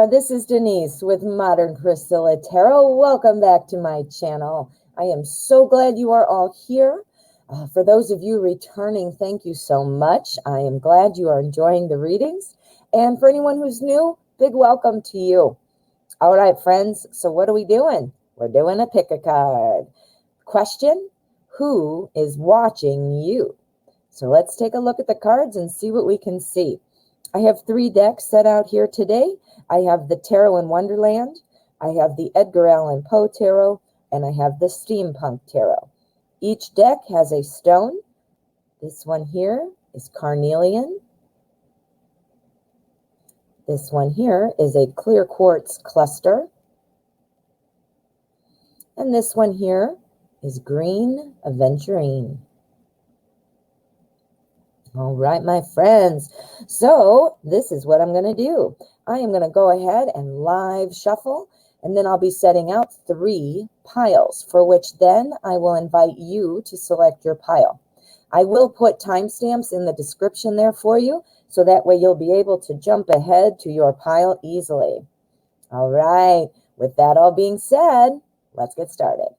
This is Denise with Modern Crystal Tarot. Welcome back to my channel. I am so glad you are all here. For those of you returning, thank you so much. I am glad you are enjoying the readings. And for anyone who's new, big welcome to you. All right, friends, so what are we doing? We're doing a pick a card. Question, who is watching you? So let's take a look at the cards and see what we can see. I have 3 decks set out here today. I have the Tarot in Wonderland, I have the Edgar Allan Poe Tarot, and I have the Steampunk Tarot. Each deck has a stone. This one here is carnelian. This one here is a clear quartz cluster. And this one here is green aventurine. All right, my friends. So this is what I'm going to do. I am going to go ahead and live shuffle, and then I'll be setting out 3 piles, for which then I will invite you to select your pile. I will put timestamps in the description there for you, so that way you'll be able to jump ahead to your pile easily. All right, with that all being said, let's get started.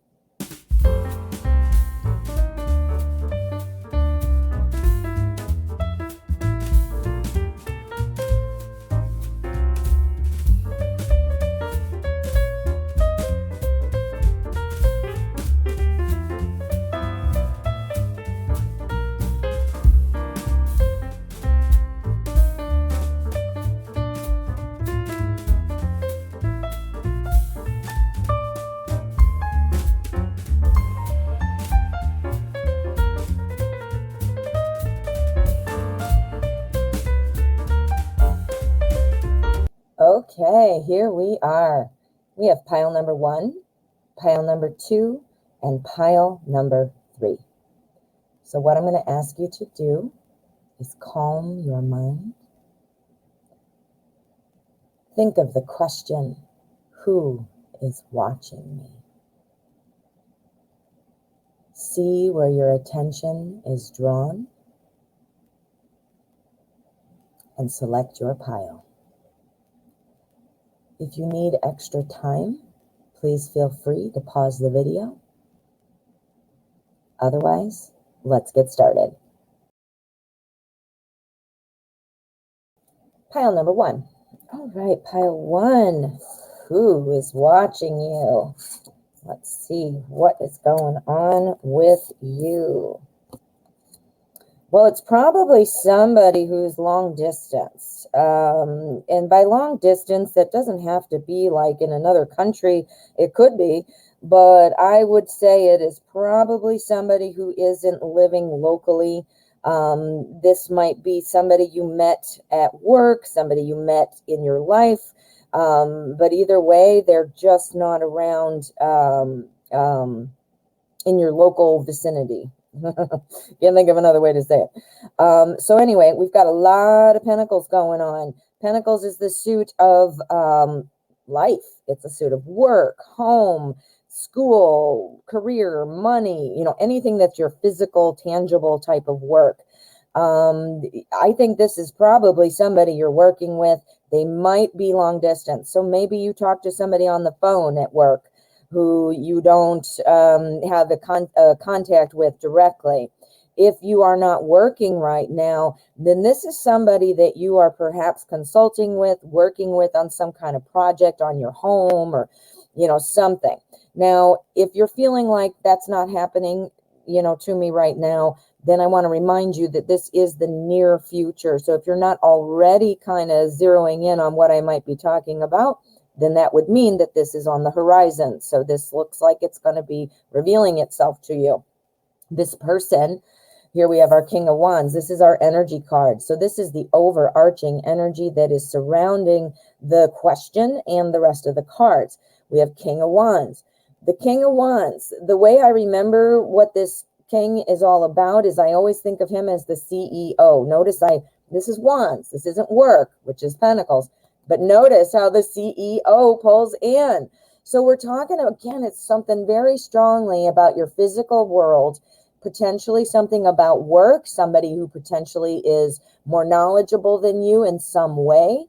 Okay, here we are. We have pile number 1, pile number 2, and pile number 3. So what I'm going to ask you to do is calm your mind. Think of the question, who is watching me? See where your attention is drawn and select your pile. If you need extra time, please feel free to pause the video. Otherwise, let's get started. Pile number 1. All right, pile 1. Who is watching you? Let's see what is going on with you. Well, it's probably somebody who's long distance. And by long distance, that doesn't have to be like in another country. It could be. But I would say it is probably somebody who isn't living locally. This might be somebody you met at work, somebody you met in your life. But either way, they're just not around in your local vicinity. Can't think of another way to say it. So anyway, we've got a lot of pentacles going on. Pentacles is the suit of life. It's a suit of work, home, school, career, money, anything that's your physical, tangible type of work. I think this is probably somebody you're working with. They might be long distance. So maybe you talk to somebody on the phone at work who you don't have a contact with directly. If you are not working right now, then this is somebody that you are perhaps consulting with, working with on some kind of project on your home or, something. Now, if you're feeling like that's not happening, to me right now, then I want to remind you that this is the near future. So if you're not already kind of zeroing in on what I might be talking about, then that would mean that this is on the horizon. So this looks like it's going to be revealing itself to you. This person, here we have our King of Wands. This is our energy card. So this is the overarching energy that is surrounding the question and the rest of the cards. We have King of Wands. The King of Wands, the way I remember what this king is all about is I always think of him as the CEO. Notice this is Wands. This isn't work, which is Pentacles. But notice how the CEO pulls in. So we're talking, again, it's something very strongly about your physical world, potentially something about work, somebody who potentially is more knowledgeable than you in some way.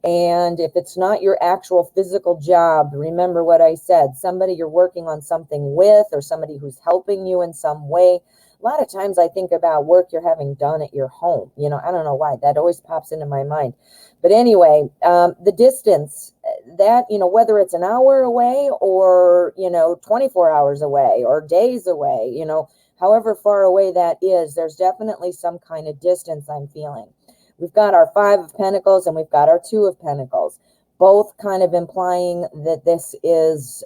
And if it's not your actual physical job, remember what I said, somebody you're working on something with, or somebody who's helping you in some way. A lot of times I think about work you're having done at your home. You know, I don't know why that always pops into my mind. But anyway, the distance that, you know, whether it's an hour away or, you know, 24 hours away or days away, you know, however far away that is, there's definitely some kind of distance I'm feeling. We've got our 5 of Pentacles and we've got our 2 of Pentacles, both kind of implying that this is,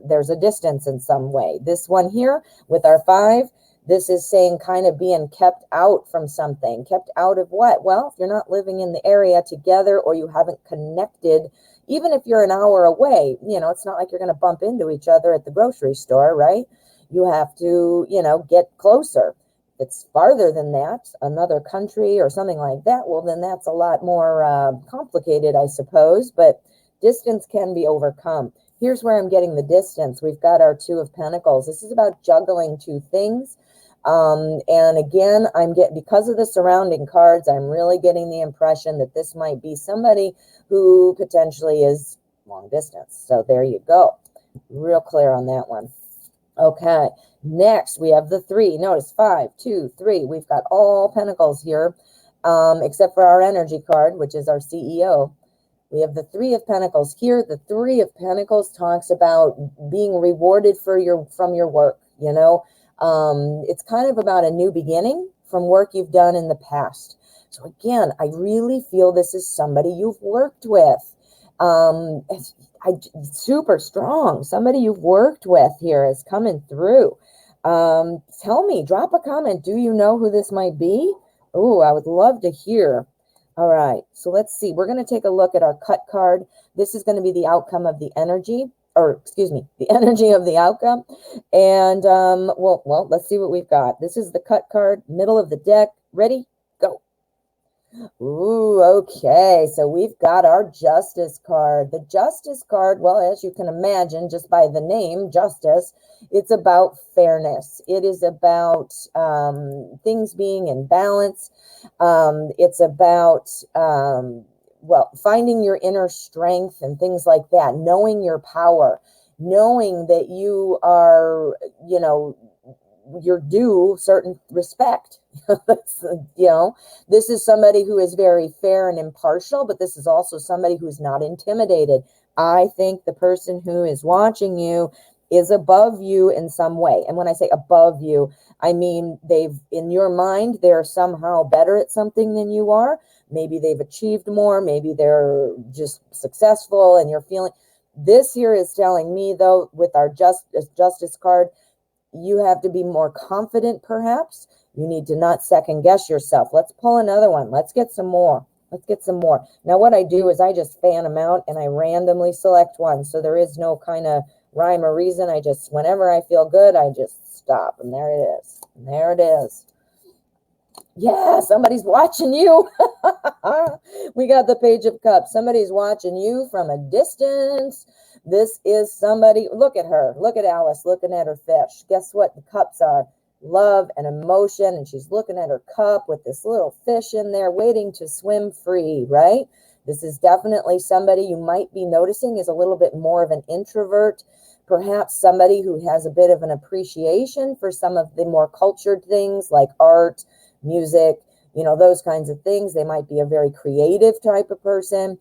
there's a distance in some way. This one here with our 5, this is saying kind of being kept out from something. Kept out of what? Well, if you're not living in the area together or you haven't connected, even if you're an hour away, you know, it's not like you're going to bump into each other at the grocery store, right? You have to, you know, get closer. If it's farther than that, another country or something like that, well, then that's a lot more complicated, I suppose. But distance can be overcome. Here's where I'm getting the distance. We've got our 2 of Pentacles. This is about juggling 2 things. And again, because of the surrounding cards, I'm really getting the impression that this might be somebody who potentially is long distance. So there you go. Real clear on that one. Okay. Next, we have the 3. Notice 5, 2, 3. We've got all Pentacles here, except for our energy card, which is our CEO. We have the 3 of Pentacles here. The 3 of Pentacles talks about being rewarded from your work, you know. It's kind of about a new beginning from work you've done in the past. So again, I really feel this is somebody you've worked with. Super strong. Somebody you've worked with here is coming through. Tell me, drop a comment. Do you know who this might be? Oh, I would love to hear. All right, so let's see. We're going to take a look at our cut card. This is going to be the outcome of the energy, or excuse me, the energy of the outcome. And well, let's see what we've got. This is the cut card, middle of the deck. Ready? Go. Ooh, okay. So we've got our Justice card. The Justice card, well, as you can imagine, just by the name, Justice, it's about fairness. It is about things being in balance. It's about, well, finding your inner strength and things like that, knowing your power, knowing that you are, you know, you're due certain respect. You know, this is somebody who is very fair and impartial, but this is also somebody who's not intimidated. I think the person who is watching you is above you in some way. And when I say above you, I mean in your mind, they're somehow better at something than you are. Maybe they've achieved more. Maybe they're just successful and you're feeling. This here is telling me, though, with our Justice card, you have to be more confident, perhaps. You need to not second guess yourself. Let's pull another one. Let's get some more. Let's get some more. Now, what I do is I just fan them out and I randomly select one. So there is no kind of rhyme or reason. I just, whenever I feel good, I just stop. And there it is. And there it is. Yeah, somebody's watching you. We got the Page of Cups. Somebody's watching you from a distance. This is somebody, look at her. Look at Alice looking at her fish. Guess what the cups are? Love and emotion. And she's looking at her cup with this little fish in there waiting to swim free, right? This is definitely somebody you might be noticing is a little bit more of an introvert. Perhaps somebody who has a bit of an appreciation for some of the more cultured things like art, music, you know, those kinds of things. They might be a very creative type of person.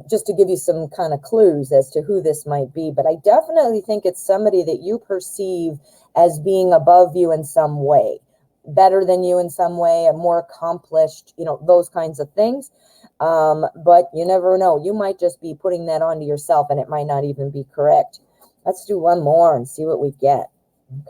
Just to give you some kind of clues as to who this might be. But I definitely think it's somebody that you perceive as being above you in some way, better than you in some way, a more accomplished, you know, those kinds of things. But you never know. You might just be putting that onto yourself and it might not even be correct. Let's do one more and see what we get.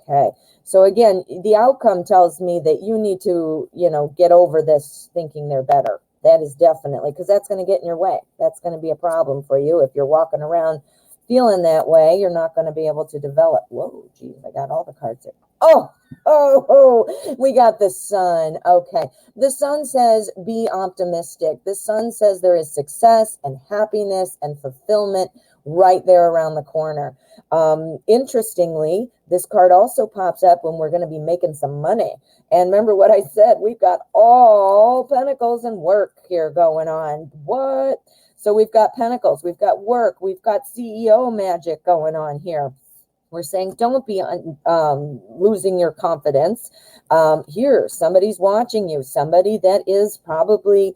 Okay. So again, the outcome tells me that you need to, you know, get over this thinking they're better. That is definitely, because that's going to get in your way. That's going to be a problem for you. If you're walking around feeling that way, you're not going to be able to develop. Whoa, geez, I got all the cards here. Oh, we got the Sun. Okay. The Sun says, be optimistic. The Sun says there is success and happiness and fulfillment right there around the corner. Interestingly, this card also pops up when we're going to be making some money. And remember what I said, we've got all pentacles and work here going on. What? So we've got pentacles, we've got work, we've got CEO magic going on here. We're saying don't be losing your confidence. Here, somebody's watching you, somebody that is probably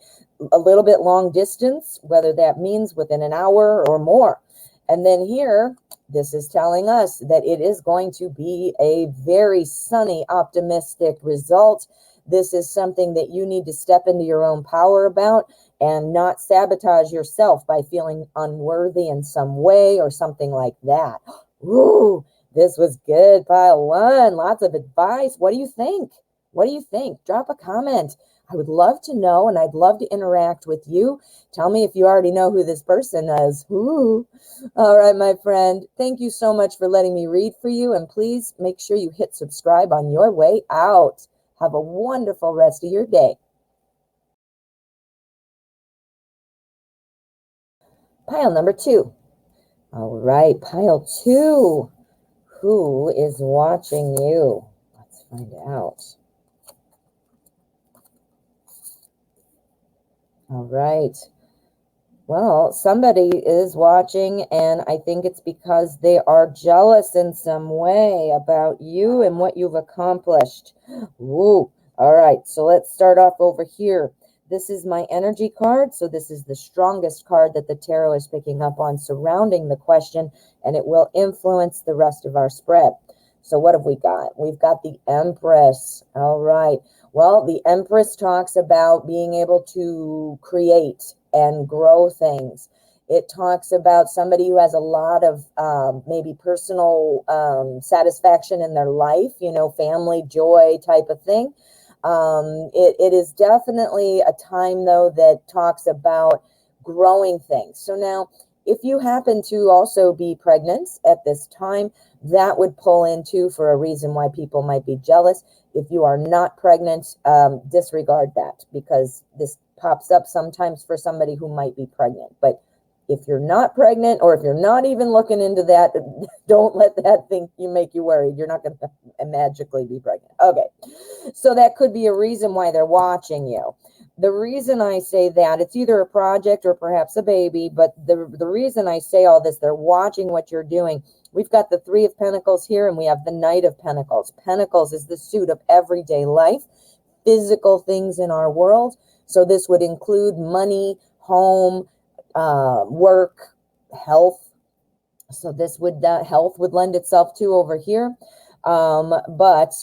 a little bit long distance, whether that means within an hour or more. And then here, this is telling us that it is going to be a very sunny, optimistic result. This is something that you need to step into your own power about and not sabotage yourself by feeling unworthy in some way or something like that. Ooh, this was good, pile one. Lots of advice. What do you think? What do you think? Drop a comment. I would love to know, and I'd love to interact with you. Tell me if you already know who this person is. Ooh. All right, my friend. Thank you so much for letting me read for you, and please make sure you hit subscribe on your way out. Have a wonderful rest of your day. Pile number 2. All right, pile 2. Who is watching you? Let's find out. All right. Well, somebody is watching, and I think it's because they are jealous in some way about you and what you've accomplished. Ooh. All right, so let's start off over here. This is my energy card, so this is the strongest card that the tarot is picking up on surrounding the question, and it will influence the rest of our spread. So what have we got? We've got the Empress. All right. Well, the Empress talks about being able to create and grow things. It talks about somebody who has a lot of maybe personal satisfaction in their life, you know, family, joy type of thing. It is definitely a time, though, that talks about growing things. So now, if you happen to also be pregnant at this time, that would pull into for a reason why people might be jealous. If you are not pregnant, disregard that, because this pops up sometimes for somebody who might be pregnant. But if you're not pregnant, or if you're not even looking into that, don't let that thing make you worried. You're not going to magically be pregnant. Okay, so that could be a reason why they're watching you. The reason I say that, it's either a project or perhaps a baby, but the reason I say all this, they're watching what you're doing. We've got the Three of Pentacles here, and we have the Knight of Pentacles. Pentacles is the suit of everyday life, physical things in our world. So this would include money, home, work, health. So this would, health would lend itself to over here. But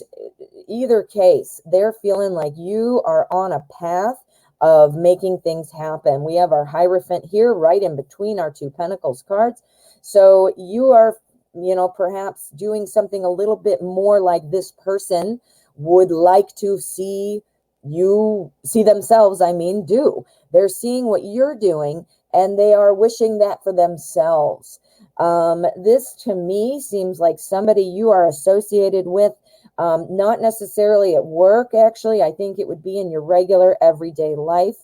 either case, they're feeling like you are on a path of making things happen. We have our Hierophant here right in between our two Pentacles cards. So you are, you know, perhaps doing something a little bit more like this person would like to see themselves, do. They're seeing what you're doing, and they are wishing that for themselves. This to me seems like somebody you are associated with, not necessarily at work. Actually, I think it would be in your regular everyday life.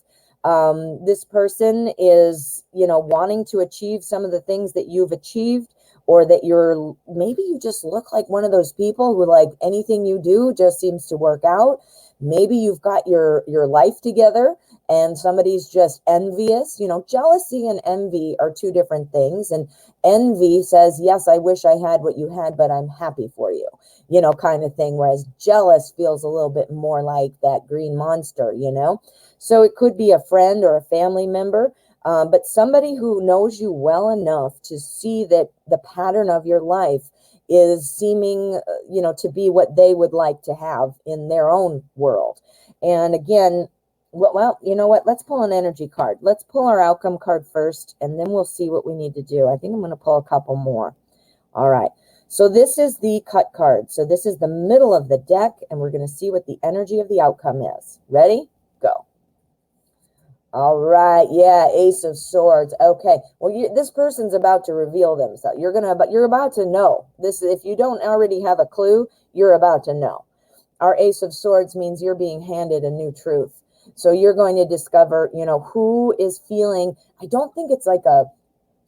This person is, you know, wanting to achieve some of the things that you've achieved, or that maybe you just look like one of those people who, like, anything you do just seems to work out. Maybe you've got your life together and somebody's just envious. You know, jealousy and envy are two different things. And envy says, yes, I wish I had what you had, but I'm happy for you, you know, kind of thing. Whereas jealous feels a little bit more like that green monster, you know. So it could be a friend or a family member, but somebody who knows you well enough to see that the pattern of your life is seeming, you know, to be what they would like to have in their own world. And again, well, you know what? Let's pull an energy card. Let's pull our outcome card first, and then we'll see what we need to do. I think I'm going to pull a couple more. All right. So this is the cut card. So this is the middle of the deck, and we're going to see what the energy of the outcome is. Ready? Go. All right. Yeah. Ace of Swords. Okay. Well, this person's about to reveal themselves. You're about to know this. If you don't already have a clue, you're about to know. Our Ace of Swords means you're being handed a new truth. So you're going to discover, you know, who is feeling, I don't think it's like a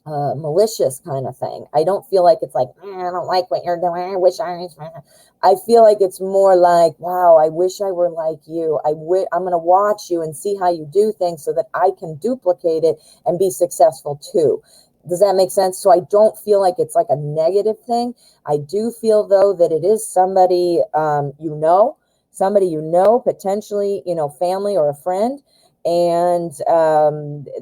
malicious kind of thing. I don't feel like it's like, I don't like what you're doing. I wish I feel like it's more like, wow, I wish I were like you. I'm going to watch you and see how you do things so that I can duplicate it and be successful too. Does that make sense? So I don't feel like it's like a negative thing. I do feel though that it is somebody, somebody, potentially, family or a friend. And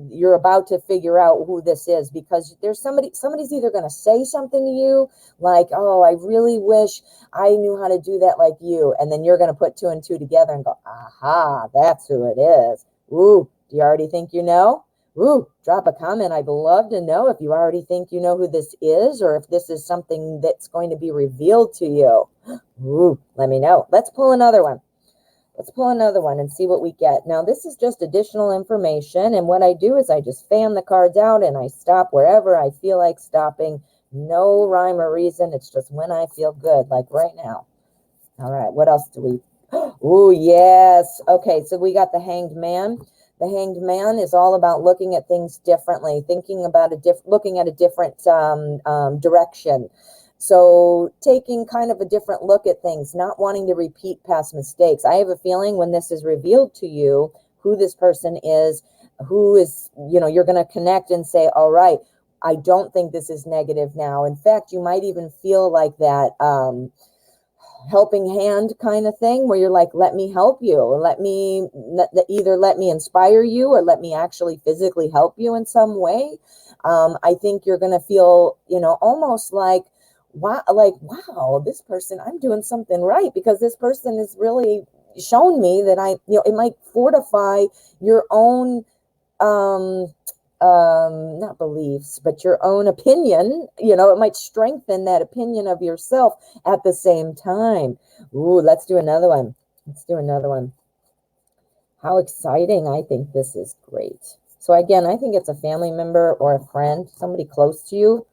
you're about to figure out who this is, because there's somebody's either going to say something to you like, oh, I really wish I knew how to do that like you. And then you're going to put two and two together and go, aha, that's who it is. Ooh, do you already think you know? Ooh, drop a comment. I'd love to know if you already think you know who this is, or if this is something that's going to be revealed to you. Ooh, let me know. Let's pull another one. Let's pull another one and see what we get. Now, this is just additional information, and what I do is I just fan the cards out and I stop wherever I feel like stopping. No rhyme or reason. It's just when I feel good, like right now. All right, what else do we... Oh, yes. Okay, so we got the Hanged Man. The Hanged Man is all about looking at things differently, thinking about looking at a different direction. So taking kind of a different look at things, not wanting to repeat past mistakes. I have a feeling when this is revealed to you, who this person is, who is, you're going to connect and say, all right, I don't think this is negative now. In fact, you might even feel like that helping hand kind of thing, where you're like, let me help you, or either let me inspire you, or let me actually physically help you in some way. I think you're going to feel, almost like, wow, this person, I'm doing something right, because this person has really shown me that it might fortify your own, not beliefs, but your own opinion. It might strengthen that opinion of yourself at the same time. Ooh, let's do another one. How exciting. I think this is great. So again, I think it's a family member or a friend, somebody close to you.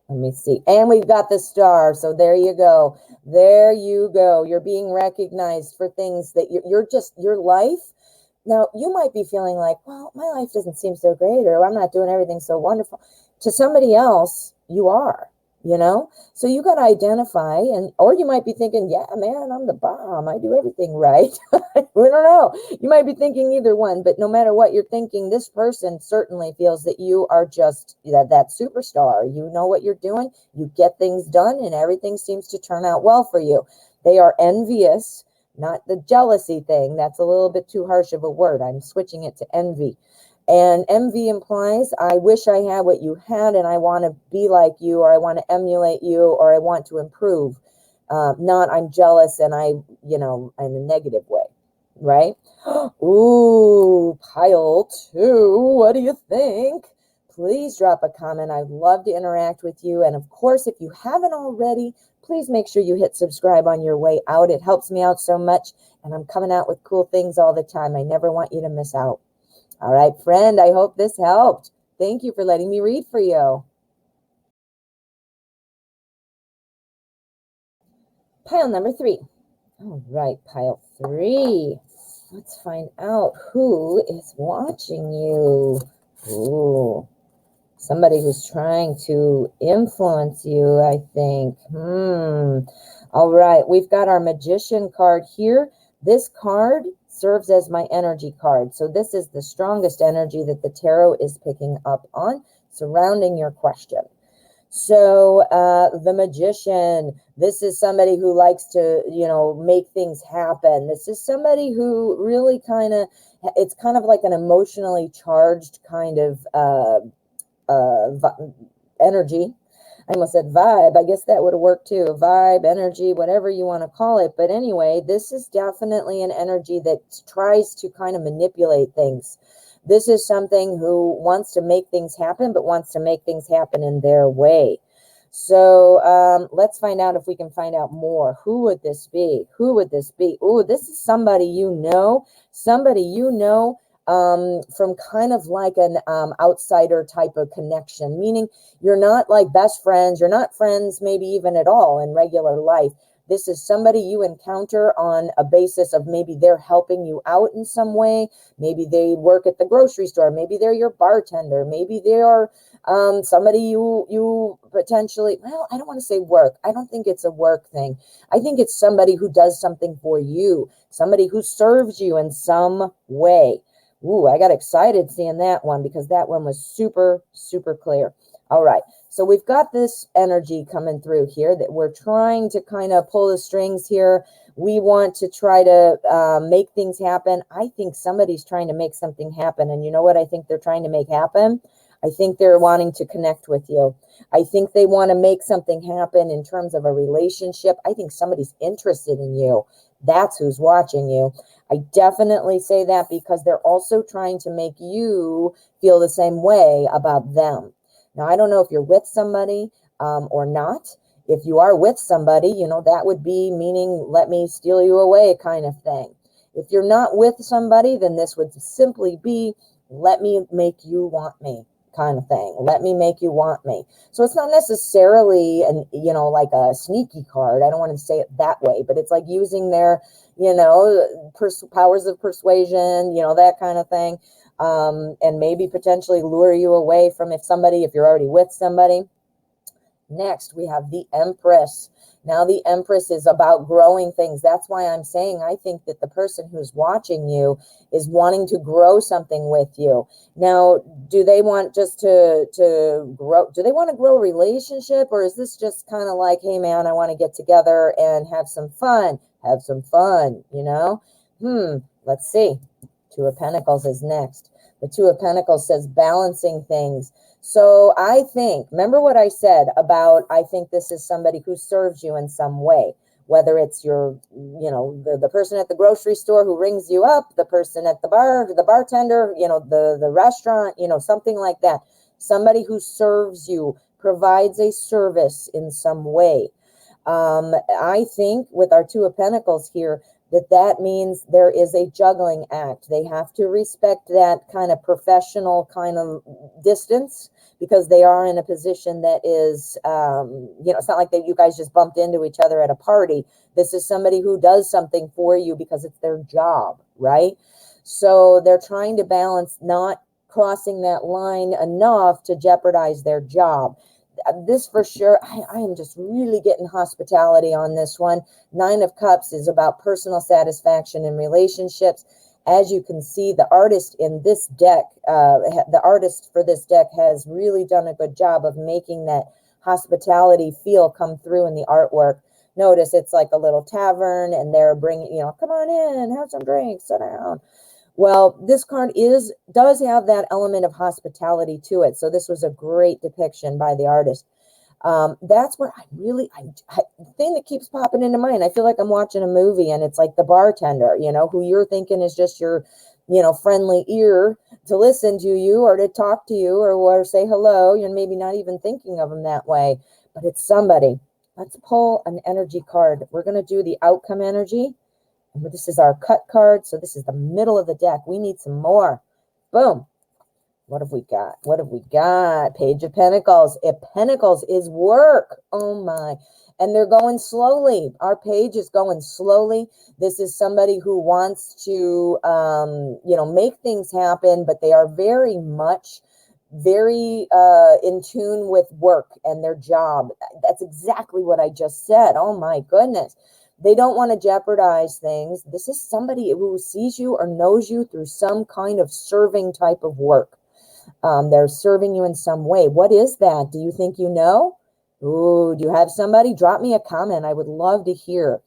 Let me see. And we've got the star. So there you go. You're being recognized for things that your life. Now, you might be feeling like, well, my life doesn't seem so great, or I'm not doing everything so wonderful. To somebody else, you are, So you got to identify, or you might be thinking, yeah, man, I'm the bomb. I do everything right. We don't know. You might be thinking either one, but no matter what you're thinking, this person certainly feels that you are just that superstar. You know what you're doing. You get things done, and everything seems to turn out well for you. They are envious. Not the jealousy thing. That's a little bit too harsh of a word. I'm switching it to envy. And envy implies, I wish I had what you had, and I want to be like you, or I want to emulate you, or I want to improve. Not I'm jealous and in a negative way, right? Ooh, pile 2. What do you think? Please drop a comment. I'd love to interact with you. And of course, if you haven't already, please make sure you hit subscribe on your way out. It helps me out so much, and I'm coming out with cool things all the time. I never want you to miss out. All right, friend, I hope this helped. Thank you for letting me read for you. Pile number 3. All right, pile 3. Let's find out who is watching you. Ooh. Somebody who's trying to influence you, I think. All right, we've got our Magician card here. This card serves as my energy card. So this is the strongest energy that the tarot is picking up on surrounding your question. So the Magician, this is somebody who likes to, make things happen. This is somebody who really it's kind of like an emotionally charged kind of energy. I almost said vibe. I guess that would have worked too. Vibe, energy, whatever you want to call it. But anyway, this is definitely an energy that tries to kind of manipulate things. This is something who wants to make things happen, but wants to make things happen in their way. So let's find out if we can find out more. Who would this be? Oh, this is somebody from kind of like an outsider type of connection, meaning you're not like best friends. You're not friends maybe even at all in regular life. This is somebody you encounter on a basis of maybe they're helping you out in some way. Maybe they work at the grocery store. Maybe they're your bartender. Maybe they are somebody you potentially, well, I don't want to say work. I don't think it's a work thing. I think it's somebody who does something for you, somebody who serves you in some way. Ooh, I got excited seeing that one because that one was super, super clear. All right. So we've got this energy coming through here that we're trying to kind of pull the strings here. We want to try to make things happen. I think somebody's trying to make something happen. And you know what I think they're trying to make happen? I think they're wanting to connect with you. I think they want to make something happen in terms of a relationship. I think somebody's interested in you. That's who's watching you. I definitely say that because they're also trying to make you feel the same way about them. Now, I don't know if you're with somebody or not. If you are with somebody, you know, that would be meaning let me steal you away kind of thing. If you're not with somebody, then this would simply be let me make you want me kind of thing. Let me make you want me. So it's not necessarily like a sneaky card. I don't want to say it that way, but it's like using their, powers of persuasion, that kind of thing. And maybe potentially lure you away from if you're already with somebody. Next, we have the Empress. Now, the Empress is about growing things. That's why I'm saying I think that the person who's watching you is wanting to grow something with you. Now, do they want just to grow? Do they want to grow a relationship? Or is this just kind of like, hey, man, I want to get together and have some fun? Let's see. Two of Pentacles is next. The Two of Pentacles says balancing things. So I think, remember what I said about, I think this is somebody who serves you in some way, whether it's your, the person at the grocery store who rings you up, the person at the bar, the bartender, the restaurant, something like that. Somebody who serves you, provides a service in some way. I think with our Two of Pentacles here, that means there is a juggling act. They have to respect that kind of professional kind of distance because they are in a position that is, it's not like that you guys just bumped into each other at a party. This is somebody who does something for you because it's their job, right? So they're trying to balance not crossing that line enough to jeopardize their job. This for sure, I am just really getting hospitality on this one. Nine of Cups is about personal satisfaction in relationships. As you can see, the artist in this deck, the artist for this deck has really done a good job of making that hospitality feel come through in the artwork. Notice it's like a little tavern and they're bringing, come on in, have some drinks, sit down. Well, this card does have that element of hospitality to it. So this was a great depiction by the artist. That's where the thing that keeps popping into mind, I feel like I'm watching a movie and it's like the bartender, who you're thinking is just your, friendly ear to listen to you or to talk to you or say hello. You're maybe not even thinking of them that way, but it's somebody. Let's pull an energy card. We're going to do the outcome energy. This is our cut card. So this is the middle of the deck. We need some more. Boom. What have we got? What have we got? Page of Pentacles. If Pentacles is work. Oh my. And they're going slowly. Our page is going slowly. This is somebody who wants to, make things happen, but they are very in tune with work and their job. That's exactly what I just said. Oh my goodness. They don't want to jeopardize things. This is somebody who sees you or knows you through some kind of serving type of work. They're serving you in some way. What is that? Do you think you know? Ooh, do you have somebody? Drop me a comment. I would love to hear.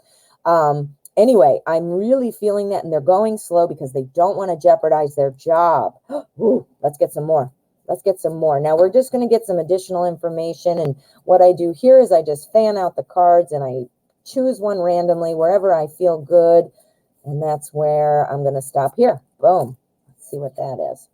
Anyway, I'm really feeling that, and they're going slow because they don't want to jeopardize their job. Ooh, let's get some more. Let's get some more. Now, we're just going to get some additional information, and what I do here is I just fan out the cards, and I choose one randomly wherever I feel good, and that's where I'm going to stop here. Boom. Let's see what that is.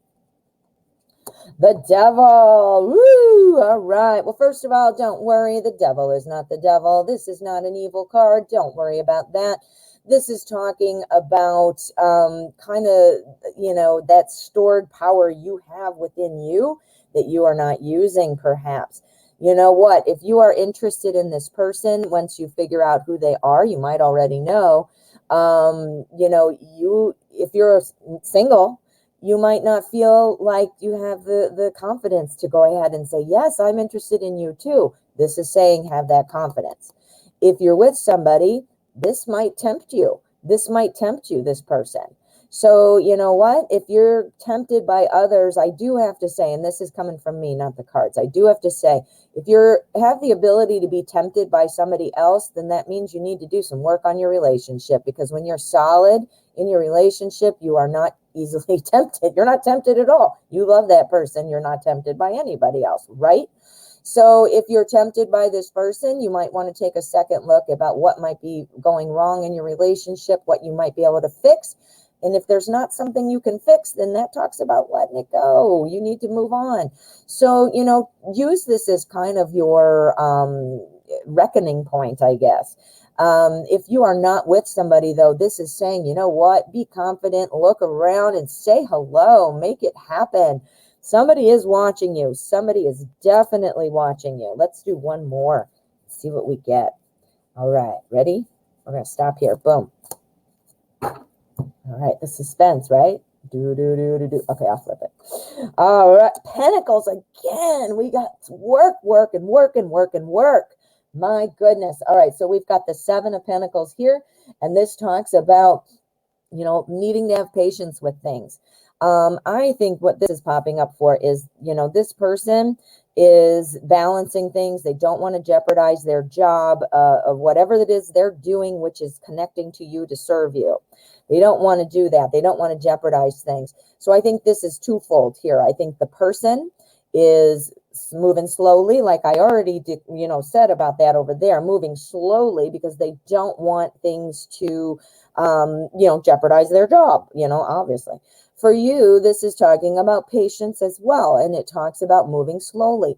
The Devil. Woo! All right. Well, first of all, don't worry. The Devil is not the devil. This is not an evil card. Don't worry about that. This is talking about kind of, that stored power you have within you that you are not using, perhaps. you know what, if you are interested in this person, once you figure out who they are, you might already know, you know, if you're single, you might not feel like you have the confidence to go ahead and say, yes, I'm interested in you too. This is saying have that confidence. If you're with somebody, this might tempt you. This might tempt you, this person. So, you know what? If you're tempted by others, I do have to say, and this is coming from me, not the cards, I do have to say, if you have the ability to be tempted by somebody else, then that means you need to do some work on your relationship, because when you're solid in your relationship, you are not easily tempted. You're not tempted at all. You love that person. You're not tempted by anybody else, right? So if you're tempted by this person, you might want to take a second look about what might be going wrong in your relationship, what you might be able to fix. And if there's not something you can fix, then that talks about letting it go. You need to move on. So, you know, use this as kind of your reckoning point, I guess. If you are not with somebody, though, this is saying, you know what, be confident, look around and say hello, make it happen. Somebody is watching you. Somebody is definitely watching you. Let's do one more. See what we get. All right, ready? We're going to stop here. Boom. All right, the suspense, right? Do. Okay, I'll flip it. All right, Pentacles again. We got work. My goodness. All right, so we've got the Seven of Pentacles here, and this talks about, you know, needing to have patience with things. I think what this is popping up for is, you know, this person is balancing things. They don't want to jeopardize their job of whatever it is they're doing, which is connecting to you to serve you. They don't want to do that. They don't want to jeopardize things. So I think this is twofold here. I think the person is moving slowly, like I already did, you know, said about that over there, moving slowly because they don't want things to, you know, jeopardize their job, you know, obviously. For you, this is talking about patience as well, and it talks about moving slowly.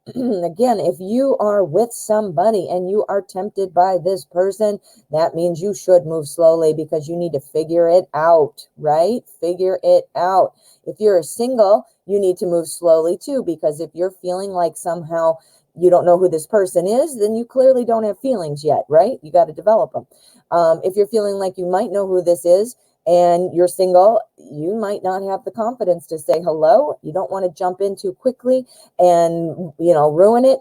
Again, if you are with somebody and you are tempted by this person, that means you should move slowly because you need to figure it out, right? Figure it out. If you're single, you need to move slowly too, because if you're feeling like somehow you don't know who this person is, then you clearly don't have feelings yet, right? You got to develop them. If you're feeling like you might know who this is, and you're single, you might not have the confidence to say hello. You don't want to jump in too quickly and, you know, ruin it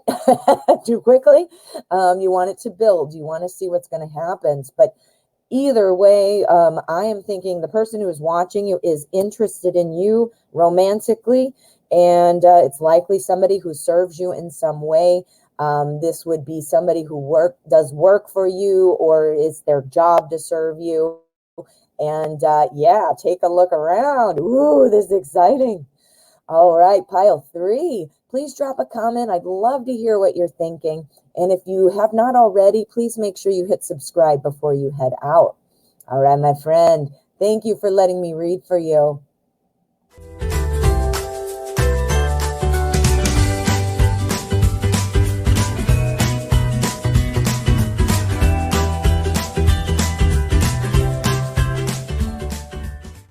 too quickly. You want it to build. You want to see what's going to happen. But either way, I am thinking the person who is watching you is interested in you romantically, and it's likely somebody who serves you in some way. This would be somebody who does work for you, or it's their job to serve you. And yeah, take a look around. Ooh, this is exciting. All right, pile 3. Please drop a comment. I'd love to hear what you're thinking. And if you have not already, please make sure you hit subscribe before you head out. All right, my friend, thank you for letting me read for you.